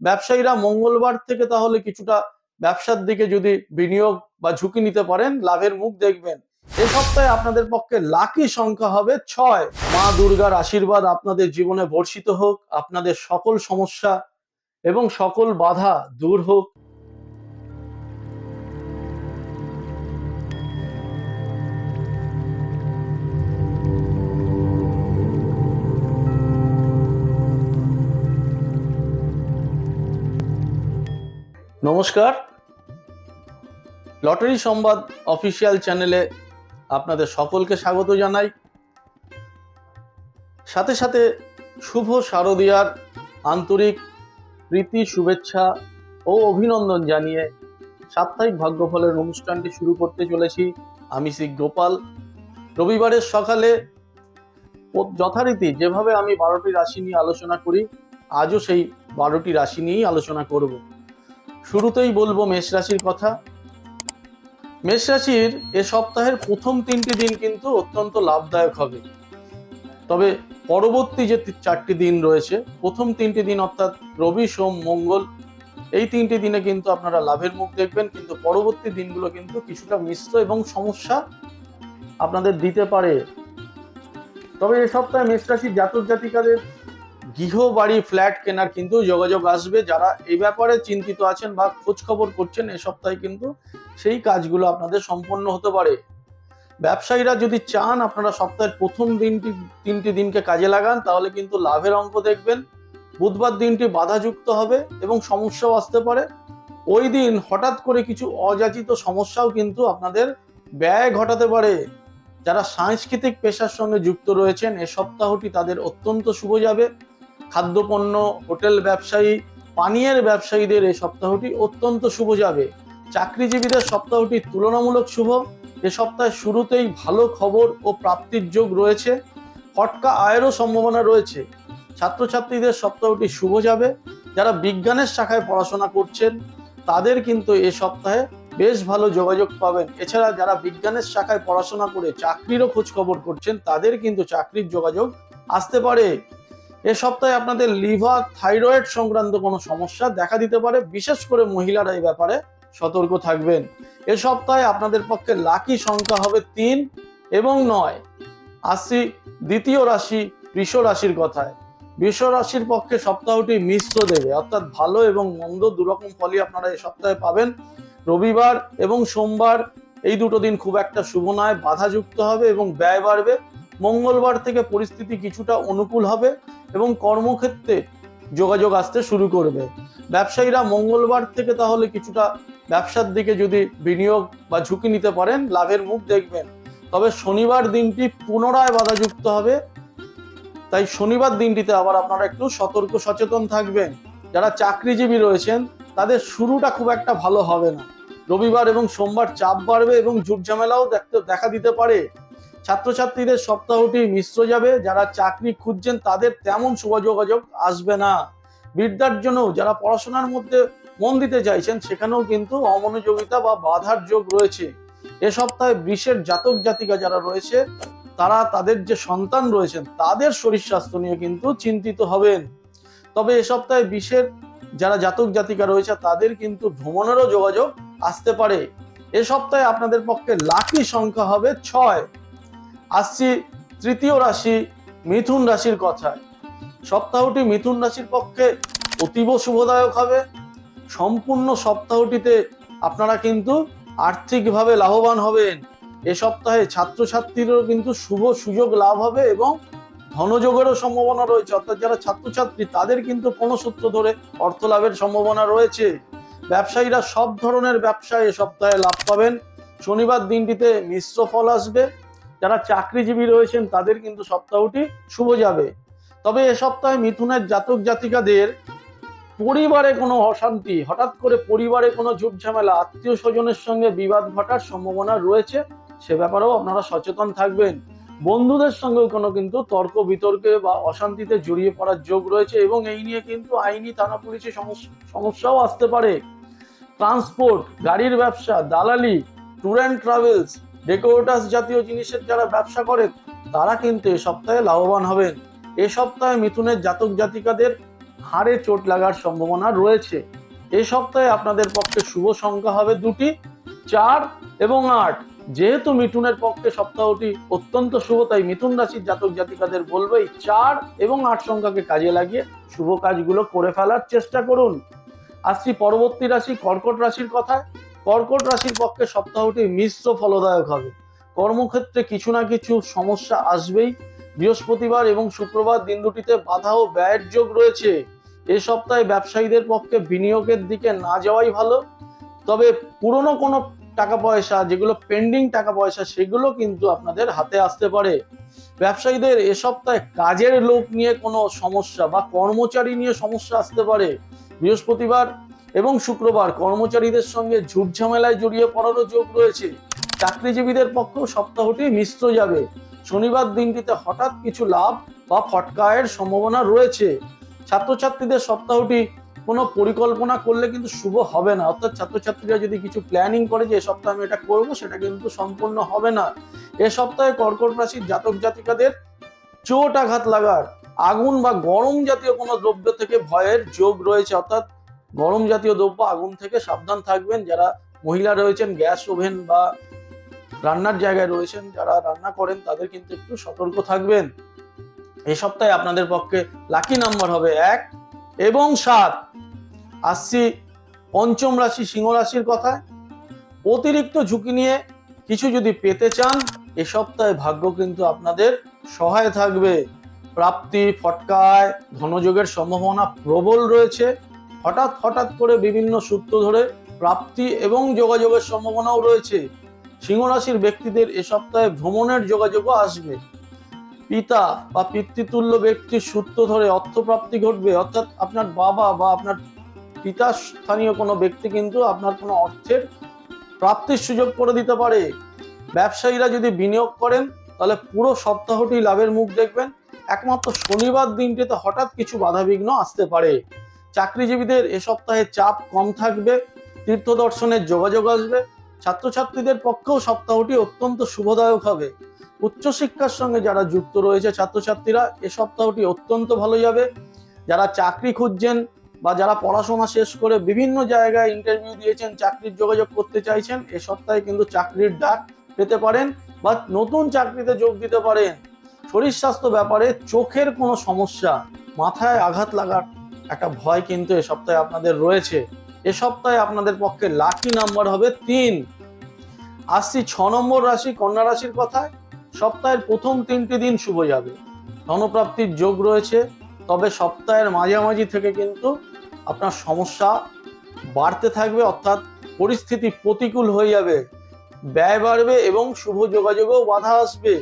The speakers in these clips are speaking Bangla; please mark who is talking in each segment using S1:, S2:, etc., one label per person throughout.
S1: ব্যবসায়ীরা মঙ্গলবার থেকে তাহলে কিছুটা ব্যবসার দিকে যদি বিনিয়োগ বা ঝুঁকি নিতে পারেন, লাভের মুখ দেখবেন। এ সপ্তাহে আপনাদের পক্ষে লাকি সংখ্যা হবে 6। মা দুর্গার আশীর্বাদ আপনাদের জীবনে বর্ষিত হোক, আপনাদের সকল সমস্যা এবং সকল বাধা দূর হোক। নমস্কার, লটারি সংবাদ অফিসিয়াল চ্যানেলে আপনাদের সকলকে স্বাগত জানাই। সাথে সাথে শুভ শারদীয়ার আন্তরিক প্রীতি, শুভেচ্ছা ও অভিনন্দন জানিয়ে সাপ্তাহিক ভাগ্যফলের অনুষ্ঠানটি শুরু করতে চলেছি। আমি শ্রী গোপাল। রবিবারের সকালে যথারীতি যেভাবে আমি 12টি রাশি নিয়ে আলোচনা করি, আজও সেই 12টি রাশি নিয়েই আলোচনা করব। শুরুতেই বলবো মেষ রাশির কথা। মেষ রাশির এ সপ্তাহের প্রথম 3টি দিন কিন্তু অত্যন্ত লাভদায়ক হবে। তবে পরবর্তী যে 4টি দিন রয়েছে, প্রথম 3টি দিন অর্থাৎ রবি, সোম, মঙ্গল, এই 3টি দিনে কিন্তু আপনারা লাভের মুখ দেখবেন। কিন্তু পরবর্তী দিনগুলো কিন্তু কিছুটা মিশ্র এবং সমস্যা আপনাদের দিতে পারে। তবে এ সপ্তাহে মেষ রাশির জাতক জাতিকাদের গৃহ, বাড়ি, ফ্ল্যাট কেনার কিন্তু যোগাযোগ আসবে। যারা এই ব্যাপারে চিন্তিত আছেন বা খোঁজ খবর করছেন, এ সপ্তাহে কিন্তু সেই কাজগুলো আপনাদের সম্পন্ন হতে পারে। ব্যবসায়ীরা যদি চান আপনারা সপ্তাহের প্রথম 3টি দিনকে কাজে লাগান, তাহলে কিন্তু লাভের অঙ্ক দেখবেন। বুধবার দিনটি বাধাযুক্ত হবে এবং সমস্যাও আসতে পারে। ওই দিন হঠাৎ করে কিছু অযাচিত সমস্যাও কিন্তু আপনাদের ব্যয় ঘটাতে পারে। যারা সাংস্কৃতিক পেশার সঙ্গে যুক্ত রয়েছেন, এ সপ্তাহটি তাদের অত্যন্ত শুভ যাবে। খাদ্যপণ্য, হোটেল ব্যবসায়ী, পানীয়ের ব্যবসায়ীদের এই সপ্তাহটি অত্যন্ত শুভ যাবে। চাকরিজীবীদের সপ্তাহটি তুলনামূলক শুভ। এ সপ্তাহের শুরুতেই ভালো খবর ও প্রাপ্তির যোগ রয়েছে। ফটকা আয়েরও সম্ভাবনা রয়েছে। ছাত্রছাত্রীদের সপ্তাহটি শুভ যাবে। যারা বিজ্ঞানের শাখায় পড়াশোনা করছেন তাদের কিন্তু এ সপ্তাহে বেশ ভালো যোগাযোগ পাবেন। এছাড়া যারা বিজ্ঞানের শাখায় পড়াশোনা করে চাকরিরও খোঁজ খবর করছেন, তাদের কিন্তু চাকরির যোগাযোগ আসতে পারে। এ সপ্তাহে আপনাদের লিভার, থাইরয়েড সংক্রান্ত কোনো সমস্যা দেখা দিতে পারে। বিশেষ করে মহিলারা এই ব্যাপারে সতর্ক থাকবেন। এ সপ্তাহে আপনাদের পক্ষে লাকি সংখ্যা হবে 3 এবং 9। আসছি দ্বিতীয় রাশি বৃষ রাশির কথায়। বৃষ রাশির পক্ষে সপ্তাহটি মিশ্র দেবে, অর্থাৎ ভালো এবং মন্দ দুরকম ফলই আপনারা এই সপ্তাহে পাবেন। রবিবার এবং সোমবার এই দুটো দিন খুব একটা শুভ নয়, বাধাযুক্ত হবে এবং ব্যয় বাড়বে। মঙ্গলবার থেকে পরিস্থিতি কিছুটা অনুকূল হবে এবং কর্মক্ষেত্রে যোগাযোগ আসতে শুরু করবে। ব্যবসায়ীরা মঙ্গলবার থেকে তাহলে কিছুটা ব্যবসার দিকে যদি বিনিয়োগ বা ঝুঁকি নিতে পারেন, লাভের মুখ দেখবেন। তবে শনিবার দিনটি পুনরায় বাধাযুক্ত হবে, তাই শনিবার দিনটিতে আবার আপনারা একটু সতর্ক সচেতন থাকবেন। যারা চাকরিজীবী রয়েছেন তাদের শুরুটা খুব একটা ভালো হবে না। রবিবার এবং সোমবার চাপ বাড়বে এবং ঝুট ঝামেলাও দেখা দিতে পারে। ছাত্রছাত্রীদের সপ্তাহটি মিশ্র যাবে। যারা চাকরি খুঁজছেন তাদের তেমন শুভ যোগাযোগ আসবে না। বিদ্যার জন্য যারা পড়াশোনার মধ্যে মন দিতে চাইছেন, সেখানেও কিন্তু অমনোযোগিতা বা বাধার যোগ রয়েছে। এ সপ্তাহে বৃষের জাতক জাতিকা যারা রয়েছে, তারা তাদের যে সন্তান রয়েছেন তাদের শরীর স্বাস্থ্য নিয়ে কিন্তু চিন্তিত হবেন। তবে এ সপ্তাহে বৃষের যারা জাতক জাতিকা রয়েছে তাদের কিন্তু ভ্রমণেরও যোগাযোগ আসতে পারে। এ সপ্তাহে আপনাদের পক্ষে লাকি সংখ্যা হবে 6। আসছি তৃতীয় রাশি মিথুন রাশির কথায়। সপ্তাহটি মিথুন রাশির পক্ষে অতীব শুভদায়ক হবে। সম্পূর্ণ সপ্তাহটিতে আপনারা কিন্তু আর্থিকভাবে লাভবান হবেন। এ সপ্তাহে ছাত্রছাত্রীদেরও কিন্তু শুভ সুযোগ লাভ হবে এবং ধনযোগেরও সম্ভাবনা রয়েছে। অর্থাৎ যারা ছাত্রছাত্রী তাদের কিন্তু কোনো সূত্র ধরে অর্থ লাভের সম্ভাবনা রয়েছে। ব্যবসায়ীরা সব ধরনের ব্যবসায় এ সপ্তাহে লাভ পাবেন। শনিবার দিনটিতে মিশ্র ফল আসবে। যারা চাকরিজীবী রয়েছেন তাদের কিন্তু সপ্তাহটি শুভ যাবে। তবে এ সপ্তাহে মিথুনের জাতক জাতিকাদের পরিবারে কোনো অশান্তি, হঠাৎ করে পরিবারে কোনো ঝুট ঝামেলা, আত্মীয় স্বজনের সঙ্গে বিবাদ ঘটার সম্ভাবনা রয়েছে। সে ব্যাপারেও আপনারা সচেতন থাকবেন। বন্ধুদের সঙ্গেও কোনো কিন্তু তর্ক বিতর্কে বা অশান্তিতে জড়িয়ে পড়ার যোগ রয়েছে এবং এই নিয়ে কিন্তু আইনি থানা পুলিশি সমস্যাও আসতে পারে। ট্রান্সপোর্ট, গাড়ির ব্যবসা, দালালি, ট্যুর অ্যান্ড ট্রাভেলস, ডেকোরেটার্স জাতীয় জিনিসের যারা ব্যবসা করে তারা কিন্তু এ সপ্তাহে লাভবান হবেন। এ সপ্তাহে মিথুনের জাতক জাতিকাদের হাড়ে চোট লাগার সম্ভাবনা রয়েছে। এই সপ্তাহে আপনাদের পক্ষে শুভ সংখ্যা হবে 2টি, 4 এবং 8। যেহেতু মিথুনের পক্ষে সপ্তাহটি অত্যন্ত শুভ, তাই মিথুন রাশির জাতক জাতিকাদের বলবো এই 4 এবং 8 সংখ্যাকে কাজে লাগিয়ে শুভ কাজগুলো করে ফেলার চেষ্টা করুন। আসছি পরবর্তী রাশি কর্কট রাশির কথায়। কর্কট রাশির পক্ষে সপ্তাহটি মিশ্র ফলদায়ক হবে। কর্মক্ষেত্রে কিছু না কিছু সমস্যা আসবেই। বৃহস্পতিবার এবং শুক্রবার দিন দুটিতে বাধা ও ব্যয়ের যোগ রয়েছে। এই সপ্তাহে ব্যবসায়ীদের পক্ষে বিনিয়োগের দিকে না যাওয়াই ভালো। তবে পুরনো কোনো টাকা পয়সা, যেগুলো পেন্ডিং টাকা পয়সা, সেগুলো কিন্তু আপনাদের হাতে আসতে পারে। ব্যবসায়ীদের এ সপ্তাহে কাজের লোক নিয়ে কোনো সমস্যা বা কর্মচারী নিয়ে সমস্যা আসতে পারে। বৃহস্পতিবার এবং শুক্রবার কর্মচারীদের সঙ্গে ঝুট ঝামেলায় জড়িয়ে পড়ারও যোগ রয়েছে। চাকরিজীবীদের পক্ষেও সপ্তাহটি মিশ্র যাবে। শনিবার দিনটিতে হঠাৎ কিছু লাভ বা ফটকায়ের সম্ভাবনা রয়েছে। ছাত্রছাত্রীদের সপ্তাহটি কোনো পরিকল্পনা করলে কিন্তু শুভ হবে না। অর্থাৎ ছাত্রছাত্রীরা যদি কিছু প্ল্যানিং করে যে এ সপ্তাহে আমি এটা করবো, সেটা কিন্তু সম্পূর্ণ হবে না। এ সপ্তাহে কর্কট রাশির জাতক জাতিকাদের চোট আঘাত লাগার, আগুন বা গরম জাতীয় কোনো দ্রব্য থেকে ভয়ের যোগ রয়েছে। অর্থাৎ গরম জাতীয় দ্রব্য, আগুন থেকে সাবধান থাকবেন। যারা মহিলা রয়েছেন, গ্যাস ওভেন বা রান্নার জায়গায় রয়েছেন, যারা রান্না করেন, তাদের কিন্তু একটু সতর্ক থাকবেন। এই সপ্তাহে আপনাদের পক্ষে লাকি নাম্বার হবে 1 এবং 7। আসছি পঞ্চম রাশি সিংহ রাশির কথায়। অতিরিক্ত ঝুঁকি নিয়ে কিছু যদি পেতে চান, এ সপ্তাহে ভাগ্য কিন্তু আপনাদের সহায় থাকবে। প্রাপ্তি, ফটকায়, ধনযোগের সম্ভাবনা প্রবল রয়েছে। হঠাৎ করে বিভিন্ন সূত্র ধরে প্রাপ্তি এবং যোগাযোগের সম্ভাবনাও রয়েছে। সিংহ রাশির ব্যক্তিদের এ সপ্তাহে ভ্রমণের যোগাযোগও আসবে। পিতা বা পিতৃতুল্য ব্যক্তির সূত্র ধরে অর্থপ্রাপ্তি ঘটবে। অর্থাৎ আপনার বাবা বা আপনার পিতা স্থানীয় কোনো ব্যক্তি কিন্তু আপনার কোনো অর্থের প্রাপ্তির সুযোগ করে দিতে পারে। ব্যবসায়ীরা যদি বিনিয়োগ করেন, তাহলে পুরো সপ্তাহটি লাভের মুখ দেখবেন। একমাত্র শনিবার দিনটিতে হঠাৎ কিছু বাধাবিঘ্ন আসতে পারে। চাকরিজীবীদের এ সপ্তাহে চাপ কম থাকবে। তীর্থ দর্শনের যোগাযোগ আসবে। ছাত্রছাত্রীদের পক্ষেও সপ্তাহটি অত্যন্ত শুভদায়ক হবে। উচ্চশিক্ষার সঙ্গে যারা যুক্ত রয়েছে ছাত্রছাত্রীরা, এ সপ্তাহটি অত্যন্ত ভালো যাবে। যারা চাকরি খুঁজছেন বা যারা পড়াশোনা শেষ করে বিভিন্ন জায়গায় ইন্টারভিউ দিয়েছেন, চাকরির যোগাযোগ করতে চাইছেন, এ সপ্তাহে কিন্তু চাকরির ডাক পেতে পারেন বা নতুন চাকরিতে যোগ দিতে পারেন। শরীর স্বাস্থ্য ব্যাপারে চোখের কোনো সমস্যা, মাথায় আঘাত লাগার একটা ভয় কিন্তু এ সপ্তাহে আপনাদের রয়েছে। এ সপ্তাহে আপনাদের পক্ষে লাকি নাম্বার হবে 3। আসছি 6 নম্বর রাশি কন্যা রাশির কথায়। সপ্তাহের প্রথম 3টি দিন শুভ যাবে। ধনপ্রাপ্তির যোগ রয়েছে। তবে সপ্তাহের মাঝামাঝি থেকে কিন্তু আপনার সমস্যা বাড়তে থাকবে। অর্থাৎ পরিস্থিতি প্রতিকূল হয়ে যাবে, ব্যয় বাড়বে এবং শুভ যোগাযোগেও বাধা আসবে।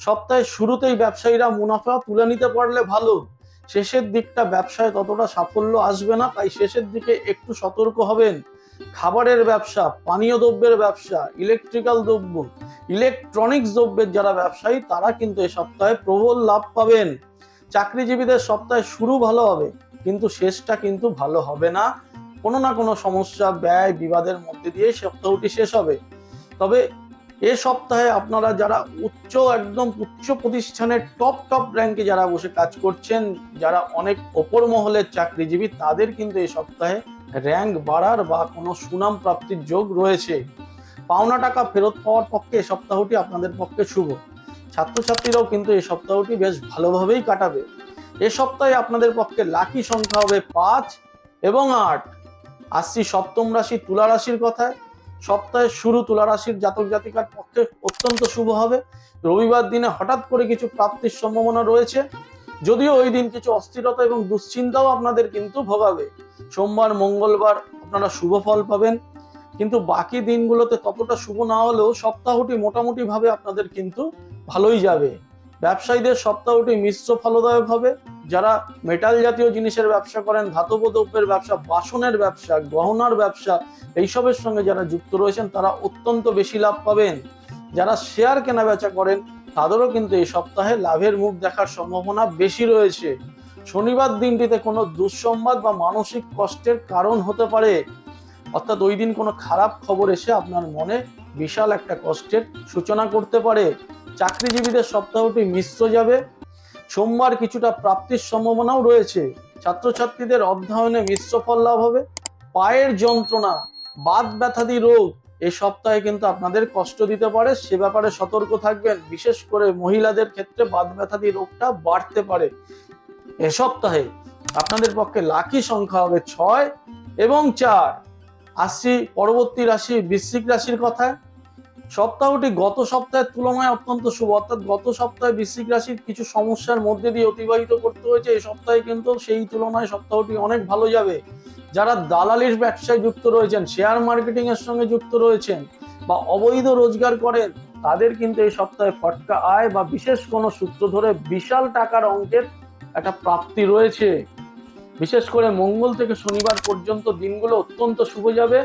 S1: সপ্তাহের শুরুতেই ব্যবসায়ীরা মুনাফা তুলে নিতে পারলে ভালো। শেষের দিকটা ব্যবসায় ততটা সাফল্য আসবে না, তাই শেষের দিকে একটু সতর্ক হবেন। খাবারের ব্যবসা, পানীয় দ্রব্যের ব্যবসা, ইলেকট্রিক্যাল দ্রব্য, ইলেকট্রনিক্স দ্রব্যের যারা ব্যবসায়ী, তারা কিন্তু এই সপ্তাহে প্রবল লাভ পাবেন। চাকরিজীবীদের সপ্তাহে শুরু ভালো হবে, কিন্তু শেষটা কিন্তু ভালো হবে না। কোনো না কোনো সমস্যা, ব্যয়, বিবাদের মধ্যে দিয়ে সপ্তাহটি শেষ হবে। তবে এ সপ্তাহে আপনারা যারা একদম উচ্চ প্রতিষ্ঠানের টপ র্যাঙ্কে যারা বসে কাজ করছেন, যারা অনেক ওপর মহলের চাকরিজীবী, তাদের কিন্তু এই সপ্তাহে র্যাঙ্ক বাড়ার বা কোনো সুনাম প্রাপ্তির যোগ রয়েছে। পাওনা টাকা ফেরত পাওয়ার পক্ষে এ সপ্তাহটি আপনাদের পক্ষে শুভ। ছাত্রছাত্রীরাও কিন্তু এই সপ্তাহটি বেশ ভালোভাবেই কাটাবে। এ সপ্তাহে আপনাদের পক্ষে লাকি সংখ্যা হবে 5 এবং 8। আসছি সপ্তম রাশি তুলা রাশির কথায়। সপ্তাহের শুরু তুলা রাশির জাতক জাতিকার পক্ষে অত্যন্ত শুভ হবে। রবিবার দিনে হঠাৎ করে কিছু প্রাপ্তির সম্ভাবনা রয়েছে, যদিও ওই দিন কিছু অস্থিরতা এবং দুশ্চিন্তাও আপনাদের কিন্তু ভোগাবে। সোমবার, মঙ্গলবার আপনারা শুভ ফল পাবেন, কিন্তু বাকি দিনগুলোতে ততটা শুভ না হলেও সপ্তাহটি মোটামুটি ভাবে আপনাদের কিন্তু ভালোই যাবে। ব্যবসায়ীদের সপ্তাহটি মিশ্র ফলদায়ক হবে। যারা মেটাল জাতীয় জিনিসের ব্যবসা করেন, ধাতব দ্রব্যের ব্যবসা, বাসনের ব্যবসা, গহনার ব্যবসা, এইসবের সঙ্গে যারা যুক্ত রয়েছেন, তারা অত্যন্ত বেশি লাভ পাবেন। যারা শেয়ার কেনা বেচা করেন, তাদেরও কিন্তু এই সপ্তাহে লাভের মুখ দেখার সম্ভাবনা বেশি রয়েছে। শনিবার দিনটিতে কোনো দুঃসংবাদ বা মানসিক কষ্টের কারণ হতে পারে। অর্থাৎ ওই দিন কোনো খারাপ খবর এসে আপনার মনে বিশাল একটা কষ্টের সূচনা করতে পারে। চাকরিজীবীদের সপ্তাহটি মিশ্র যাবে। সোমবার কিছুটা প্রাপ্তির সম্ভাবনাও রয়েছে। ছাত্রছাত্রীদের অধ্যয়নে মিশ্র ফল লাভ হবে। পায়ের যন্ত্রণা, বাত ব্যথাদি রোগ এই সপ্তাহে কিন্তু আপনাদের কষ্ট দিতে পারে, সে ব্যাপারে সতর্ক থাকবেন। বিশেষ করে মহিলাদের ক্ষেত্রে বাত ব্যথাদি রোগটা বাড়তে পারে। এ সপ্তাহে আপনাদের পক্ষে লাকি সংখ্যা হবে 6 এবং 4। আসছি পরবর্তী রাশি বৃশ্চিক রাশির কথায়। সপ্তাহটি গত সপ্তাহের তুলনায় অত্যন্ত শুভ, অর্থাৎ গত সপ্তাহে বৃশ্চিক রাশির কিছু সমস্যার মধ্যে দিয়ে অতিবাহিত করতে হয়েছে। এই সপ্তাহে কিন্তু সেই তুলনায় সপ্তাহটি অনেক ভালো যাবে। যারা দালালির ব্যবসায় যুক্ত রয়েছেন, শেয়ার মার্কেটিং এর সঙ্গে যুক্ত রয়েছেন বা অবৈধ রোজগার করেন, তাদের কিন্তু এই সপ্তাহে ফটকা আয় বা বিশেষ কোনো সূত্র ধরে বিশাল টাকার অঙ্কের একটা প্রাপ্তি রয়েছে। বিশেষ করে মঙ্গল থেকে শনিবার পর্যন্ত দিনগুলো অত্যন্ত শুভ যাবে।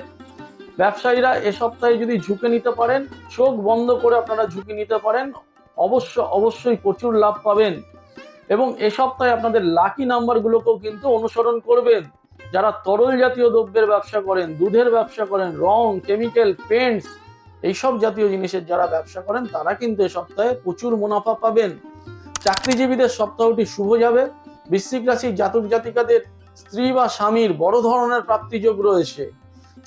S1: ব্যবসায়ীরা এ সপ্তাহে যদি ঝুঁকে নিতে পারেন, চোখ বন্ধ করে আপনারা ঝুঁকি নিতে পারেন, অবশ্যই প্রচুর লাভ পাবেন। এবং এ সপ্তাহে আপনাদের লাকি নাম্বারগুলোকেও কিন্তু অনুসরণ করবেন। যারা তরল জাতীয় দ্রব্যের ব্যবসা করেন, দুধের ব্যবসা করেন, রং, কেমিক্যাল, পেন্টস এইসব জাতীয় জিনিসের যারা ব্যবসা করেন, তারা কিন্তু এ সপ্তাহে প্রচুর মুনাফা পাবেন। চাকরিজীবীদের সপ্তাহটি শুভ যাবে। বৃশ্চিক রাশির জাতক জাতিকাদের স্ত্রী বা স্বামীর বড় ধরনের প্রাপ্তিযোগ রয়েছে।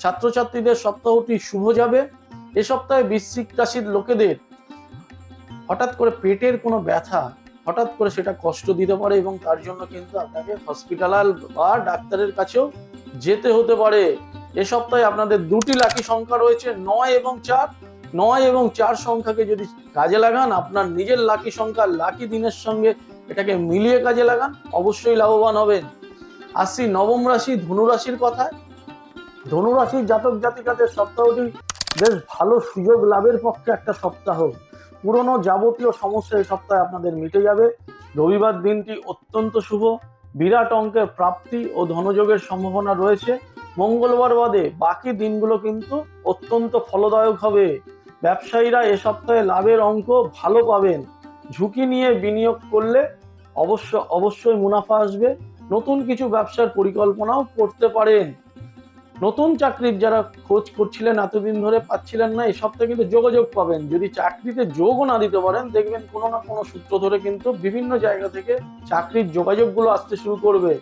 S1: ছাত্রছাত্রীদের সপ্তাহটি শুভ যাবে। এ সপ্তাহে বৃশ্চিক রাশির লোকেদের হঠাৎ করে পেটের কোনো ব্যথা, হঠাৎ করে সেটা কষ্ট দিতে পারে এবং তার জন্য কিন্তু আপনাকে হসপিটাল বা ডাক্তারের কাছেও যেতে হতে পারে। এ সপ্তাহে আপনাদের দুটি লাকি সংখ্যা রয়েছে 9 এবং 4। 9 এবং 4 সংখ্যাকে যদি কাজে লাগান, আপনার নিজের লাকি সংখ্যা লাকি দিনের সঙ্গে এটাকে মিলিয়ে কাজে লাগান, অবশ্যই লাভবান হবেন। আসছি নবম রাশি ধনু রাশির কথায়। ধনু রাশির জাতক জাতিকাদের সপ্তাহটি বেশ ভালো সুযোগ লাভের পক্ষে একটা সপ্তাহ। পুরনো যাবতীয় সমস্যা এই সপ্তাহে আপনাদের মিটে যাবে। রবিবার দিনটি অত্যন্ত শুভ, বিরাট অঙ্কের প্রাপ্তি ও ধনযোগের সম্ভাবনা রয়েছে। মঙ্গলবার বাদে বাকি দিনগুলো কিন্তু অত্যন্ত ফলদায়ক হবে। ব্যবসায়ীরা এ সপ্তাহে লাভের অঙ্ক ভালো পাবেন। ঝুঁকি নিয়ে বিনিয়োগ করলে অবশ্যই মুনাফা আসবে। নতুন কিছু ব্যবসার পরিকল্পনাও করতে পারেন। নতুন চাকরির যারা খোঁজ করছিলেন, এতদিন ধরে পাচ্ছিলেন না, এই সপ্তাহে কিন্তু যোগাযোগ পাবেন। যদি চাকরিতে যোগও না দিতে পারেন, দেখবেন কোনো না কোনো সূত্র ধরে কিন্তু বিভিন্ন জায়গা থেকে চাকরির যোগাযোগগুলো আসতে শুরু করবে।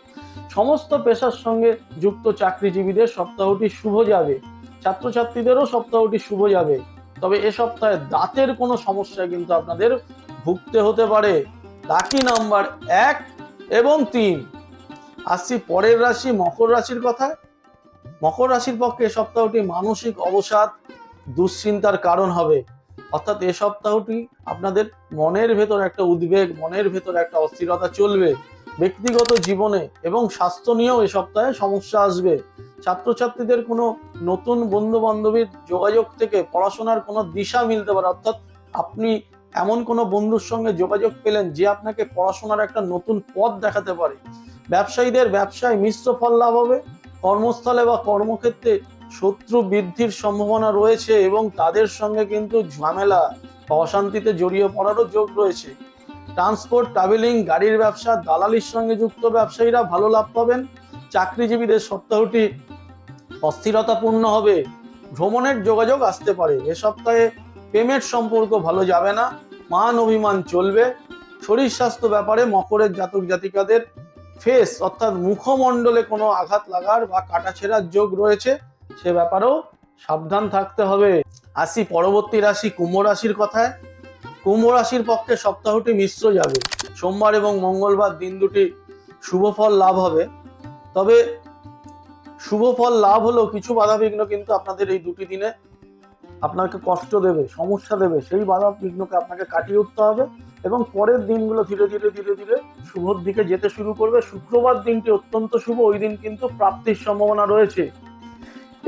S1: সমস্ত পেশার সঙ্গে যুক্ত চাকরিজীবীদের সপ্তাহটি শুভ যাবে। ছাত্রছাত্রীদেরও সপ্তাহটি শুভ যাবে। তবে এ সপ্তাহে দাঁতের কোনো সমস্যায় কিন্তু আপনাদের ভুগতে হতে পারে। লাকি নাম্বার 1 এবং 3। আসছি পরের রাশি মকর রাশির কথায়। মকর রাশির পক্ষে এ সপ্তাহটি মানসিক অবসাদ, দুশ্চিন্তার কারণ হবে। অর্থাৎ এ সপ্তাহটি আপনাদের মনের ভেতর একটা উদ্বেগ, মনের ভেতর একটা অস্থিরতা চলবে। ব্যক্তিগত জীবনে এবং স্বাস্থ্য নিয়েও এ সপ্তাহে সমস্যা আসবে। ছাত্রছাত্রীদের কোনো নতুন বন্ধু বান্ধবীর যোগাযোগ থেকে পড়াশোনার কোনো দিশা মিলতে পারে। অর্থাৎ আপনি এমন কোনো বন্ধুর সঙ্গে যোগাযোগ পেলেন যে আপনাকে পড়াশোনার একটা নতুন পথ দেখাতে পারে। ব্যবসায়ীদের ব্যবসায় মিশ্র ফল লাভ হবে। কর্মস্থলে বা কর্মক্ষেত্রে শত্রু বৃদ্ধির সম্ভাবনা রয়েছে এবং তাদের সঙ্গে কিন্তু ঝামেলা বা অশান্তিতে জড়িয়ে পড়ারও যোগ রয়েছে। ট্রান্সপোর্ট, ট্রাভেলিং, গাড়ির ব্যবসা, দালালির সঙ্গে যুক্ত ব্যবসায়ীরা ভালো লাভ পাবেন। চাকরিজীবীদের সপ্তাহটি অস্থিরতাপূর্ণ হবে। ভ্রমণের যোগাযোগ আসতে পারে। এ সপ্তাহে প্রেমের সম্পর্ক ভালো যাবে না, মান অভিমান চলবে। শরীর স্বাস্থ্য ব্যাপারে মকরের জাতক জাতিকাদের ফেস অর্থাৎ মুখমণ্ডলে কোনো আঘাত লাগার বা কাটাছেঁড়ার যোগ রয়েছে, সে ব্যাপারেও সাবধান থাকতে হবে। আসি পরবর্তী রাশি কুম্ভ রাশির কথায়। কুম্ভ রাশির পক্ষে সপ্তাহটি মিশ্র যাবে। সোমবার এবং মঙ্গলবার দিন দুটি শুভ ফল লাভ হবে। তবে শুভ ফল লাভ হলেও কিছু বাধাবিঘ্ন কিন্তু আপনাদের এই দুটি দিনে আপনাকে কষ্ট দেবে, সমস্যা দেবে। সেই বাধা বিঘ্নকে আপনাকে কাটিয়ে উঠতে হবে এবং পরের দিনগুলো ধীরে ধীরে শুভর দিকে যেতে শুরু করবে। শুক্রবার দিনটি অত্যন্ত শুভ, ওই দিন কিন্তু প্রাপ্তির সম্ভাবনা রয়েছে।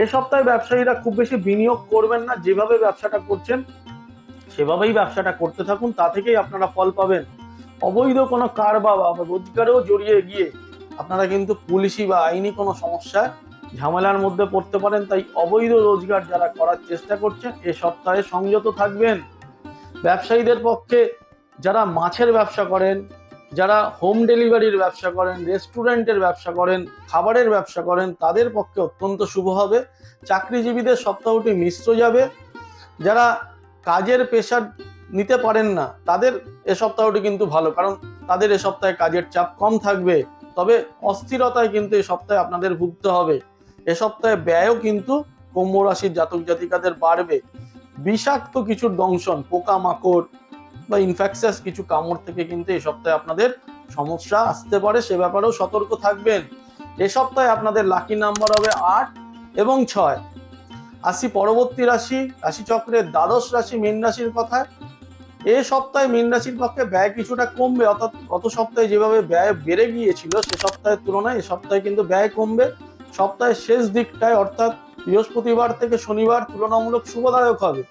S1: এ সপ্তাহে ব্যবসায়ীরা খুব বেশি বিনিয়োগ করবেন না। যেভাবে ব্যবসাটা করছেন সেভাবেই ব্যবসাটা করতে থাকুন, তা থেকেই আপনারা ফল পাবেন। অবৈধ কোনো কারবার বা রোজগারেও জড়িয়ে গিয়ে আপনারা কিন্তু পুলিশি বা আইনি কোনো সমস্যায় ঝামেলার মধ্যে পড়তে পারেন। তাই অবৈধ রোজগার যারা করার চেষ্টা করছেন এ সপ্তাহে সংযত থাকবেন। ব্যবসায়ীদের পক্ষে যারা মাছের ব্যবসা করেন, যারা হোম ডেলিভারির ব্যবসা করেন, রেস্টুরেন্টের ব্যবসা করেন, খাবারের ব্যবসা করেন, তাদের পক্ষে অত্যন্ত শুভ হবে। চাকরিজীবীদের সপ্তাহটি মিশ্র যাবে। যারা কাজের প্রেশার নিতে পারেন না, তাদের এ সপ্তাহটি কিন্তু ভালো, কারণ তাদের এ সপ্তাহে কাজের চাপ কম থাকবে। তবে অস্থিরতায় কিন্তু এই সপ্তাহে আপনাদের ভুগতে হবে। এ সপ্তাহে ব্যয়ও কিন্তু কুম্ভ রাশির জাতক জাতিকাদের বাড়বে। বিষাক্ত কিছু দংশন, পোকামাকড় বা ইনফেকশাস কিছু কামড় থেকে কিন্তু এই সপ্তাহে আপনাদের সমস্যা আসতে পারে, সে ব্যাপারেও সতর্ক থাকবেন। এ সপ্তাহে আপনাদের লাকি নাম্বার হবে 8 এবং 6। আসি পরবর্তী রাশিচক্রের দ্বাদশ রাশি মীন রাশির কথায়। এ সপ্তাহে মীন রাশির পক্ষে ব্যয় কিছুটা কমবে, অর্থাৎ গত সপ্তাহে যেভাবে ব্যয় বেড়ে গিয়েছিল সে সপ্তাহের তুলনায় এ সপ্তাহে কিন্তু ব্যয় কমবে। সপ্তাহের শেষ দিকটায় অর্থাৎ বৃহস্পতিবার থেকে শনিবার তুলনামূলক শুভদায়ক হবে।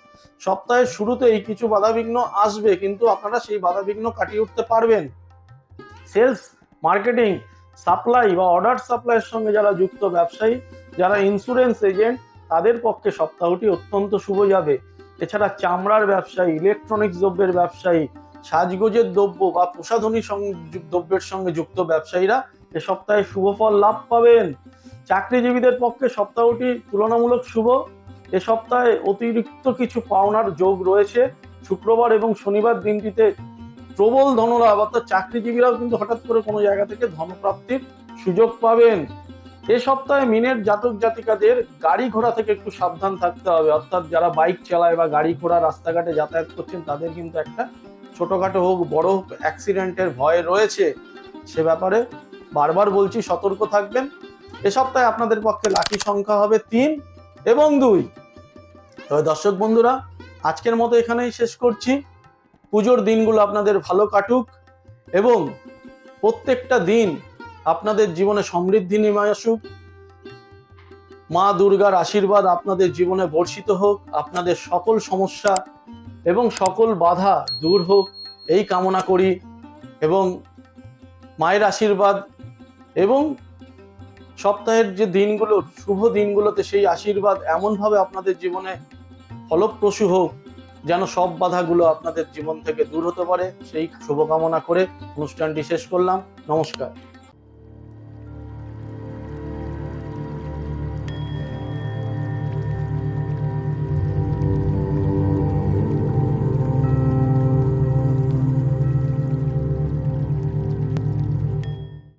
S1: সপ্তাহের শুরুতেই কিছু বাধাবিঘ্ন আসবে, কিন্তু আপনারা সেই বাধাবিঘ্ন কাটিয়ে উঠতে পারবেন। সেলস, মার্কেটিং, সাপ্লাই বা অর্ডার সাপ্লাইয়ের সঙ্গে যারা যুক্ত ব্যবসায়ী, যারা ইন্স্যুরেন্স এজেন্ট, তাদের পক্ষে সপ্তাহটি অত্যন্ত শুভ যাবে। এছাড়া চামড়ার ব্যবসায়ী, ইলেকট্রনিক্স দ্রব্যের ব্যবসায়ী, সাজগোজের দ্রব্য বা প্রসাধনী দ্রব্যের সঙ্গে যুক্ত ব্যবসায়ীরা এ সপ্তাহে শুভ ফল লাভ পাবেন। চাকরিজীবীদের পক্ষে সপ্তাহটি তুলনামূলক শুভ। এ সপ্তাহে অতিরিক্ত কিছু পাওনার যোগ রয়েছে। শুক্রবার এবং শনিবার দিনটিতে প্রবল ধনলাভ, অর্থাৎ চাকরিজীবীরাও কিন্তু হঠাৎ করে কোনো জায়গা থেকে ধনপ্রাপ্তির সুযোগ পাবেন। এ সপ্তাহে মীনের জাতক জাতিকাদের গাড়ি ঘোড়া থেকে একটু সাবধান থাকতে হবে, অর্থাৎ যারা বাইক চালায় বা গাড়ি ঘোড়া রাস্তাঘাটে যাতায়াত করছেন তাদের কিন্তু একটা ছোটখাটো হোক বড় হোক অ্যাক্সিডেন্টের ভয় রয়েছে। সে ব্যাপারে বারবার বলছি সতর্ক থাকবেন। এ সপ্তাহে আপনাদের পক্ষে লাকি সংখ্যা হবে 3 এবং 2। তবে দর্শক বন্ধুরা, আজকের মতো এখানেই শেষ করছি। পুজোর দিনগুলো আপনাদের ভালো কাটুক এবং প্রত্যেকটা দিন আপনাদের জীবনে সমৃদ্ধি নেমে আসুক। মা দুর্গার আশীর্বাদ আপনাদের জীবনে বর্ষিত হোক। আপনাদের সকল সমস্যা এবং সকল বাধা দূর হোক এই কামনা করি, এবং মায়ের আশীর্বাদ এবং সপ্তাহের যে দিনগুলো শুভ দিনগুলোতে সেই আশীর্বাদ এমনভাবে আপনাদের জীবনে ফলপ্রসূ হোক যেন সব বাধাগুলো আপনাদের জীবন থেকে দূর হতে পারে। সেই শুভকামনা করে অনুষ্ঠানটি শেষ করলাম। নমস্কার।